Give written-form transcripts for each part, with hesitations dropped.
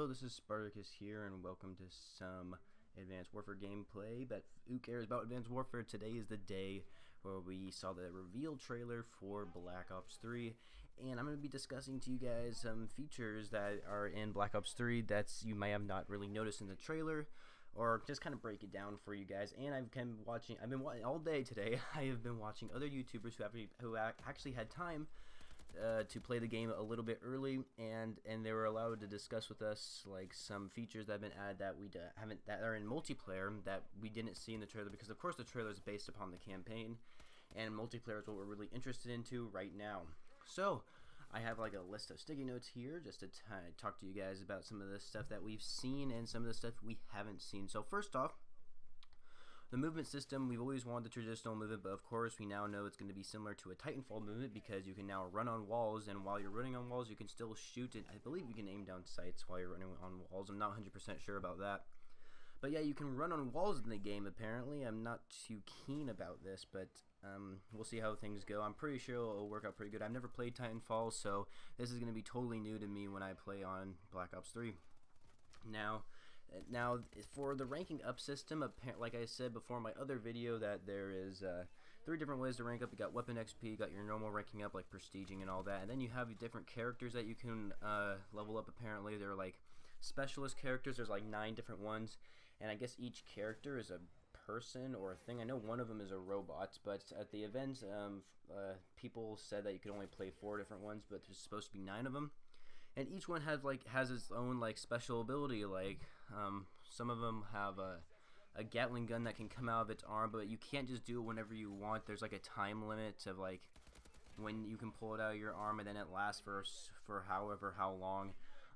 Hello, this is Spartacus here, and welcome to some Advanced Warfare gameplay. But who cares about Advanced Warfare? Today is the day where we saw the reveal trailer for Black Ops 3, and I'm going to be discussing to you guys some features that are in Black Ops 3 that you may have not really noticed in the trailer, or just kind of break it down for you guys. And I've been watching all day today. I have been watching other YouTubers who actually had time to play the game a little bit early, and they were allowed to discuss with us like some features that have been added that are in multiplayer that we didn't see in the trailer, because of course the trailer is based upon the campaign, and multiplayer is what we're really interested into right now. So I have like a list of sticky notes here just to talk to you guys about some of the stuff that we've seen and some of the stuff we haven't seen. So first off, the movement system. We've always wanted the traditional movement, but of course we now know it's going to be similar to a Titanfall movement, because you can now run on walls, and while you're running on walls you can still shoot, and I believe you can aim down sights while you're running on walls. I'm not 100% sure about that. But yeah, you can run on walls in the game apparently. I'm not too keen about this, but we'll see how things go. I'm pretty sure it'll work out pretty good. I've never played Titanfall, so this is going to be totally new to me when I play on Black Ops 3. Now, for the ranking up system, like I said before in my other video, that there is 3 different ways to rank up. You got weapon XP, you got your normal ranking up like prestiging and all that, and then you have different characters that you can level up. Apparently they're like specialist characters. There's like 9 different ones, and I guess each character is a person or a thing. I know one of them is a robot, but at the event people said that you could only play 4 different ones, but there's supposed to be 9 of them. And each one has its own like special ability. Like some of them have a Gatling gun that can come out of its arm, but you can't just do it whenever you want. There's like a time limit of like when you can pull it out of your arm, and then it lasts for however how long.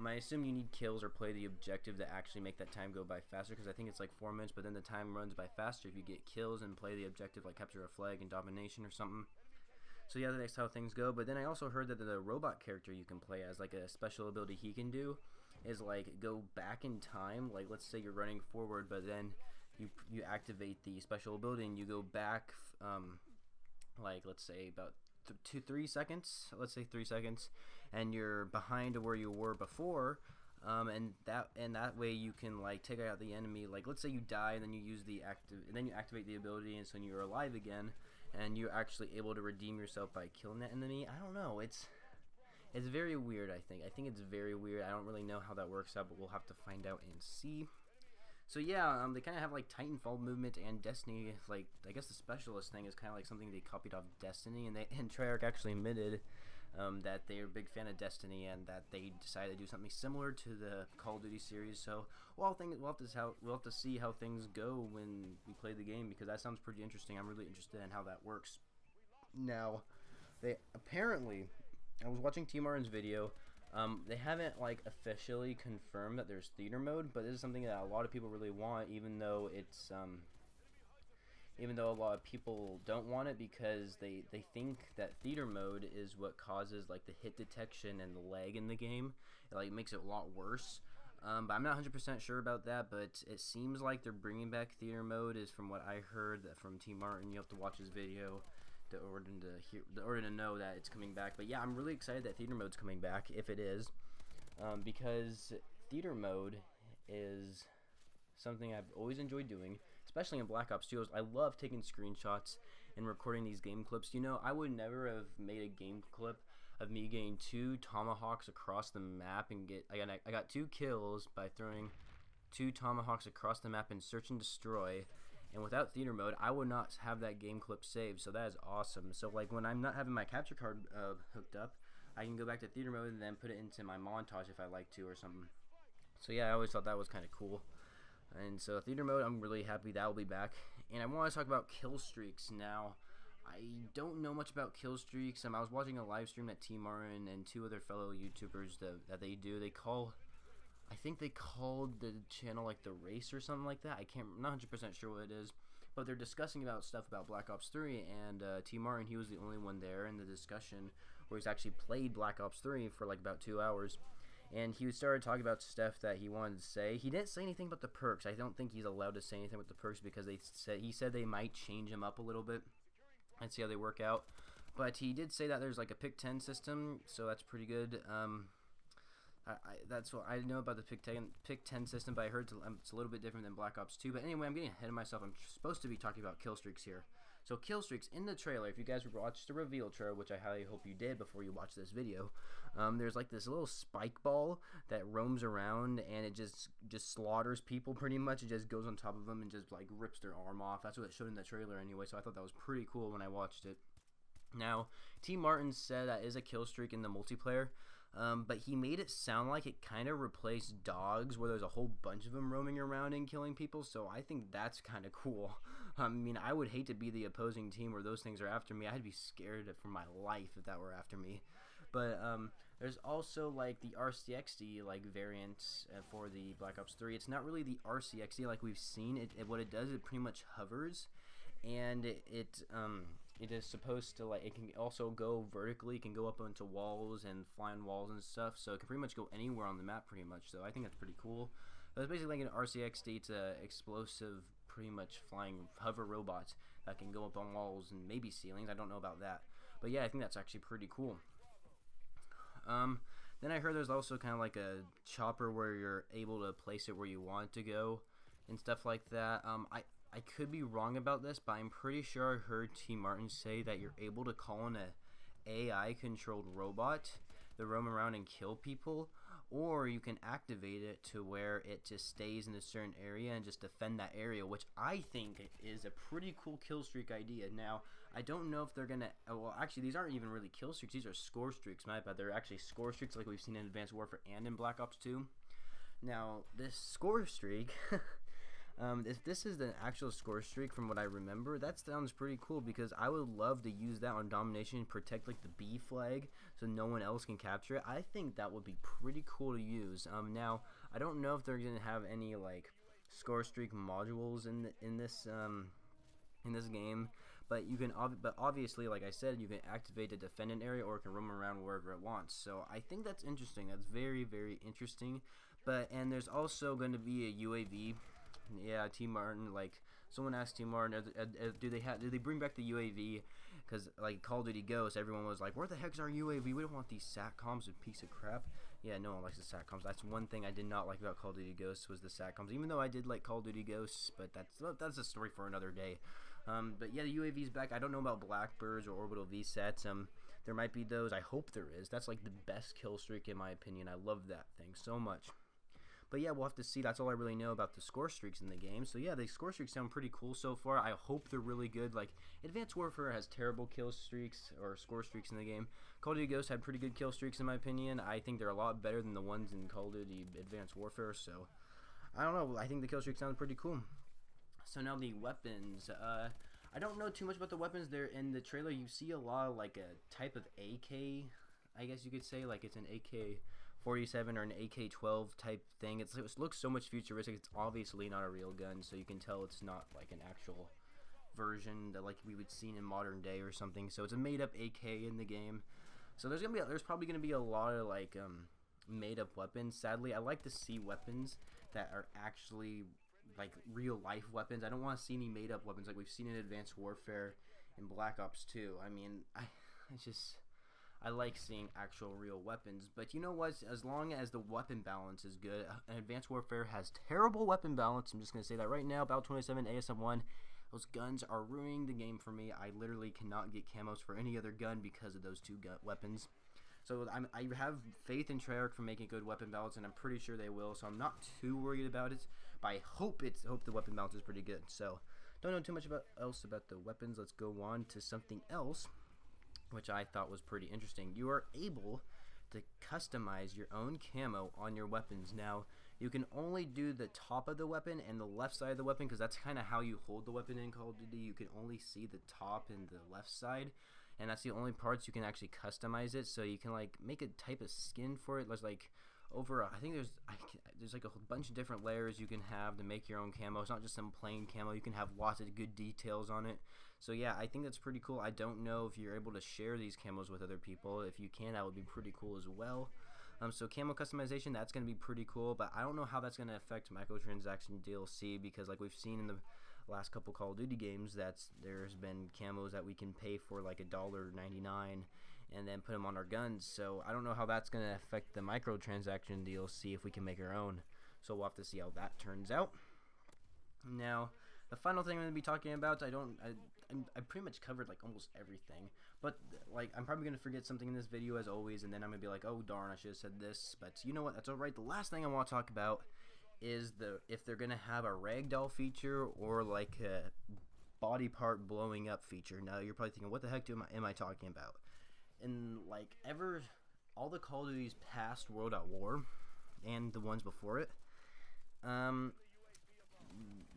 I assume you need kills or play the objective to actually make that time go by faster, because I think it's like 4 minutes, but then the time runs by faster if you get kills and play the objective, like capture a flag and domination or something. So yeah, that's how things go. But then I also heard that the robot character you can play as, like a special ability he can do, is like go back in time. Like let's say you're running forward, but then you activate the special ability and you go back, like let's say about 3 seconds. Let's say 3 seconds, and you're behind where you were before. And that way you can like take out the enemy. Like let's say you die, and then you use the and then you activate the ability, and so you're alive again, and you're actually able to redeem yourself by killing that enemy. I don't know. It's very weird. I think it's very weird. I don't really know how that works out, but we'll have to find out and see. So yeah, they kind of have like Titanfall movement and Destiny. Like I guess the specialist thing is kind of like something they copied off Destiny, and Treyarch actually admitted that they're a big fan of Destiny, and that they decided to do something similar to the Call of Duty series. So we'll have to see how things go when we play the game, because that sounds pretty interesting. I'm really interested in how that works. Now, they apparently, I was watching T-Marin's video. They haven't like officially confirmed that there's theater mode, but this is something that a lot of people really want, even though it's even though a lot of people don't want it, because they think that theater mode is what causes like the hit detection and the lag in the game. It like makes it a lot worse. But I'm not 100% sure about that, but it seems like they're bringing back theater mode, is from what I heard from T. Martin. You have to watch his video in order to know that it's coming back. But yeah, I'm really excited that theater mode's coming back, if it is, because theater mode is something I've always enjoyed doing, especially in Black Ops 2. I love taking screenshots and recording these game clips. You know, I would never have made a game clip of me getting 2 tomahawks across the map, and I got 2 kills by throwing 2 tomahawks across the map in search and destroy. And without theater mode, I would not have that game clip saved. So that is awesome. So like when I'm not having my capture card hooked up, I can go back to theater mode and then put it into my montage if I like to, or something. So yeah, I always thought that was kind of cool. And so theater mode, I'm really happy that will be back. And I want to talk about Killstreaks now. I don't know much about Killstreaks. I was watching a live stream that T. Marin and 2 other fellow YouTubers that they do. I think they called the channel like The Race or something like that. I'm not 100% sure what it is. But they're discussing about stuff about Black Ops 3, and T. Marin, he was the only one there in the discussion where he's actually played Black Ops 3 for like about 2 hours. And he started talking about stuff that he wanted to say. He didn't say anything about the perks. I don't think he's allowed to say anything about the perks, because he said they might change them up a little bit and see how they work out. But he did say that there's like a pick 10 system, so that's pretty good. That's what I know about the pick 10 system, but I heard it's a little bit different than Black Ops 2. But anyway, I'm getting ahead of myself. I'm supposed to be talking about Killstreaks here. So Killstreaks in the trailer, if you guys watched the reveal trailer, which I highly hope you did before you watch this video, there's like this little spike ball that roams around and it just slaughters people pretty much. It just goes on top of them and just like rips their arm off. That's what it showed in the trailer anyway, so I thought that was pretty cool when I watched it. Now, T. Martin said that is a kill streak in the multiplayer, but he made it sound like it kind of replaced dogs, where there's a whole bunch of them roaming around and killing people, so I think that's kind of cool. I mean, I would hate to be the opposing team where those things are after me. I'd be scared for my life if that were after me. But there's also like the RCXD like variant for the Black Ops 3. It's not really the RCXD like we've seen. What it does, it pretty much hovers, and it is supposed to, like, it can also go vertically. It can go up onto walls and fly on walls and stuff, so it can pretty much go anywhere on the map pretty much. So I think that's pretty cool. But it's basically like an RCXD. It's a explosive, pretty much flying hover robot that can go up on walls and maybe ceilings. I don't know about that, but yeah, I think that's actually pretty cool. Then I heard there's also kind of like a chopper where you're able to place it where you want it to go and stuff like that. I could be wrong about this, but I'm pretty sure I heard T. Martin say that you're able to call in a AI-controlled robot that roam around and kill people, or you can activate it to where it just stays in a certain area and just defend that area, which I think is a pretty cool kill streak idea. Now, I don't know if they're gonna. Well, actually, these aren't even really kill streaks. These are score streaks. My bad. They're actually score streaks, like we've seen in Advanced Warfare and in Black Ops 2. Now, this score streak. If this is the actual score streak from what I remember, that sounds pretty cool, because I would love to use that on domination and protect like the B flag so no one else can capture it. I think that would be pretty cool to use. Now I don't know if they're gonna have any like score streak modules in this game, but you can obviously, like I said, you can activate the defendant area, or it can roam around wherever it wants. So I think that's interesting. That's very, very interesting. And there's also going to be a UAV. Yeah, T. Martin, like, someone asked T. Martin, do they bring back the UAV? Because, like, Call of Duty Ghosts, everyone was like, where the heck's our UAV? We don't want these SATCOMs, a piece of crap. Yeah, no one likes the SATCOMs. That's one thing I did not like about Call of Duty Ghosts, was the SATCOMs, even though I did like Call of Duty Ghosts, but that's a story for another day. But yeah, the UAV's back. I don't know about Blackbirds or Orbital VSATs. There might be those. I hope there is. That's like the best kill streak in my opinion. I love that thing so much. But yeah, we'll have to see. That's all I really know about the score streaks in the game. So yeah, the score streaks sound pretty cool so far. I hope they're really good. Like, Advanced Warfare has terrible kill streaks or score streaks in the game. Call of Duty Ghosts had pretty good kill streaks in my opinion. I think they're a lot better than the ones in Call of Duty Advanced Warfare. So I don't know. I think the kill streak sounds pretty cool. So now the weapons. I don't know too much about the weapons. There in the trailer, you see a lot of like a type of AK, I guess you could say. Like, it's an AK-47 or an AK-12 type thing. It looks so much futuristic. It's obviously not a real gun, so you can tell it's not like an actual version that like we would see in modern day or something. So it's a made-up AK in the game. So there's probably gonna be a lot of like made-up weapons. Sadly, I like to see weapons that are actually like real life weapons. I don't want to see any made-up weapons like we've seen in Advanced Warfare and Black Ops 2. I mean, I like seeing actual real weapons. But you know what? As long as the weapon balance is good, Advanced Warfare has terrible weapon balance. I'm just going to say that right now. Battle 27, ASM-1, those guns are ruining the game for me. I literally cannot get camos for any other gun because of those two weapons. So I have faith in Treyarch for making good weapon balance, and I'm pretty sure they will. So I'm not too worried about it. But I hope the weapon balance is pretty good. So don't know too much else about the weapons. Let's go on to something else, which I thought was pretty interesting. You are able to customize your own camo on your weapons. Now, you can only do the top of the weapon and the left side of the weapon, because that's kind of how you hold the weapon in Call of Duty. You can only see the top and the left side, and that's the only parts you can actually customize it. So you can like make a type of skin for it. There's like I think there's like a whole bunch of different layers you can have to make your own camo. It's not just some plain camo. You can have lots of good details on it. So yeah, I think that's pretty cool. I don't know if you're able to share these camos with other people. If you can, that would be pretty cool as well. So camo customization, that's going to be pretty cool, but I don't know how that's going to affect microtransaction DLC, because like we've seen in the last couple Call of Duty games, there's been camos that we can pay for like $1.99, and then put them on our guns. So I don't know how that's going to affect the microtransaction DLC if we can make our own. So we'll have to see how that turns out. Now, the final thing I'm going to be talking about, I pretty much covered like almost everything, but like I'm probably going to forget something in this video as always, and then I'm going to be like, oh darn, I should have said this, but you know what, that's alright. The last thing I want to talk about is if they're going to have a ragdoll feature or like a body part blowing up feature. Now you're probably thinking, what the heck am I talking about? And like all the Call of Duty's past World at War and the ones before it,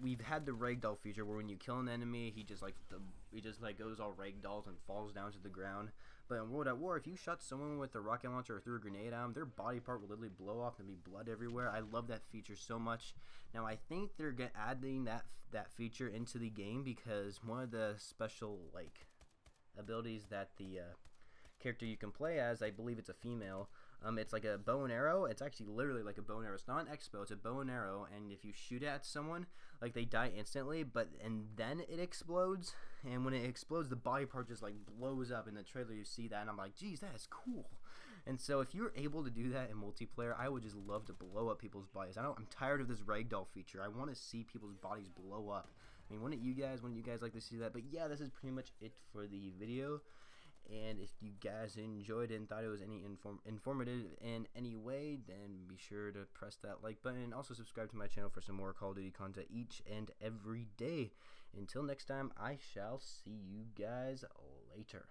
we've had the ragdoll feature where when you kill an enemy, he just goes all ragdolls and falls down to the ground. But in World at War, if you shot someone with a rocket launcher or threw a grenade at them, their body part will literally blow off and be blood everywhere. I love that feature so much. Now I think they're adding that feature into the game because one of the special like abilities that the character you can play as, I believe it's a female. It's like a bow and arrow. It's actually literally like a bow and arrow. It's not an X-bow, it's a bow and arrow, and if you shoot at someone, like they die instantly, and then it explodes, and when it explodes, the body part just like blows up. In the trailer you see that, and I'm like, geez, that is cool. And so if you're able to do that in multiplayer, I would just love to blow up people's bodies. I'm tired of this ragdoll feature. I want to see people's bodies blow up. I mean, wouldn't you guys like to see that? But yeah, this is pretty much it for the video. And if you guys enjoyed it and thought it was any informative in any way, then be sure to press that like button and also subscribe to my channel for some more Call of Duty content each and every day. Until next time, I shall see you guys later.